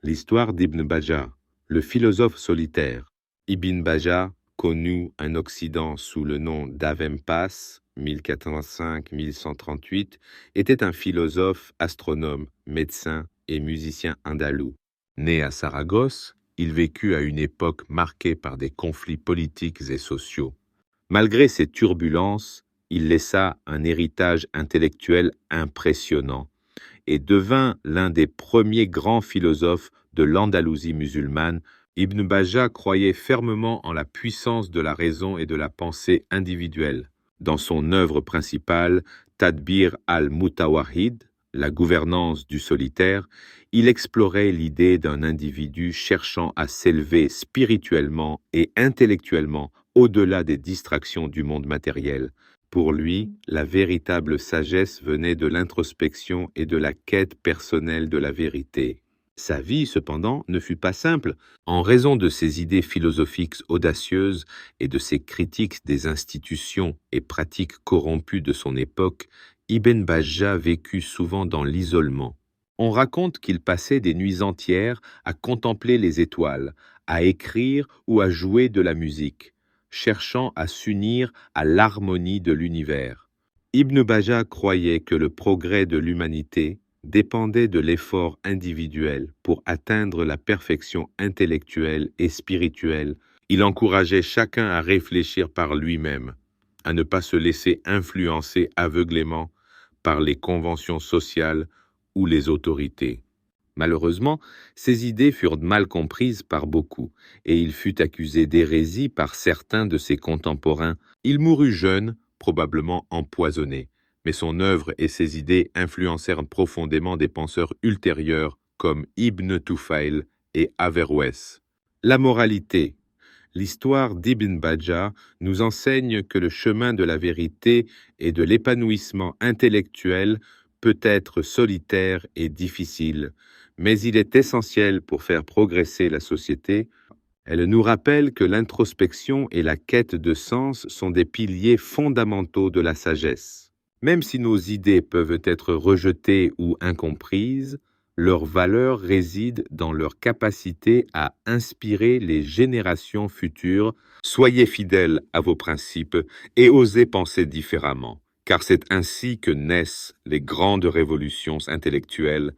L'histoire d'Ibn Bajjah, le philosophe solitaire. Ibn Bajjah connut en Occident sous le nom d'Avempas, 1085-1138, était un philosophe, astronome, médecin et musicien andalou. Né à Saragosse, il vécut à une époque marquée par des conflits politiques et sociaux. Malgré ces turbulences, il laissa un héritage intellectuel impressionnant et devint l'un des premiers grands philosophes de l'Andalousie musulmane. Ibn Bajjah croyait fermement en la puissance de la raison et de la pensée individuelle. Dans son œuvre principale, Tadbir al-Mutawahhid, la gouvernance du solitaire, il explorait l'idée d'un individu cherchant à s'élever spirituellement et intellectuellement au-delà des distractions du monde matériel. Pour lui, la véritable sagesse venait de l'introspection et de la quête personnelle de la vérité. Sa vie, cependant, ne fut pas simple. En raison de ses idées philosophiques audacieuses et de ses critiques des institutions et pratiques corrompues de son époque, Ibn Bajjah vécut souvent dans l'isolement. On raconte qu'il passait des nuits entières à contempler les étoiles, à écrire ou à jouer de la musique, cherchant à s'unir à l'harmonie de l'univers. Ibn Bajjah croyait que le progrès de l'humanité dépendait de l'effort individuel pour atteindre la perfection intellectuelle et spirituelle. Il encourageait chacun à réfléchir par lui-même, à ne pas se laisser influencer aveuglément par les conventions sociales ou les autorités. Malheureusement, ces idées furent mal comprises par beaucoup, et il fut accusé d'hérésie par certains de ses contemporains. Il mourut jeune, probablement empoisonné, mais son œuvre et ses idées influencèrent profondément des penseurs ultérieurs comme Ibn Tufayl et Averroès. La moralité. L'histoire d'Ibn Bajjah nous enseigne que le chemin de la vérité et de l'épanouissement intellectuel peut être solitaire et difficile, mais il est essentiel pour faire progresser la société. Elle nous rappelle que l'introspection et la quête de sens sont des piliers fondamentaux de la sagesse. Même si nos idées peuvent être rejetées ou incomprises, leur valeur réside dans leur capacité à inspirer les générations futures. Soyez fidèles à vos principes et osez penser différemment, car c'est ainsi que naissent les grandes révolutions intellectuelles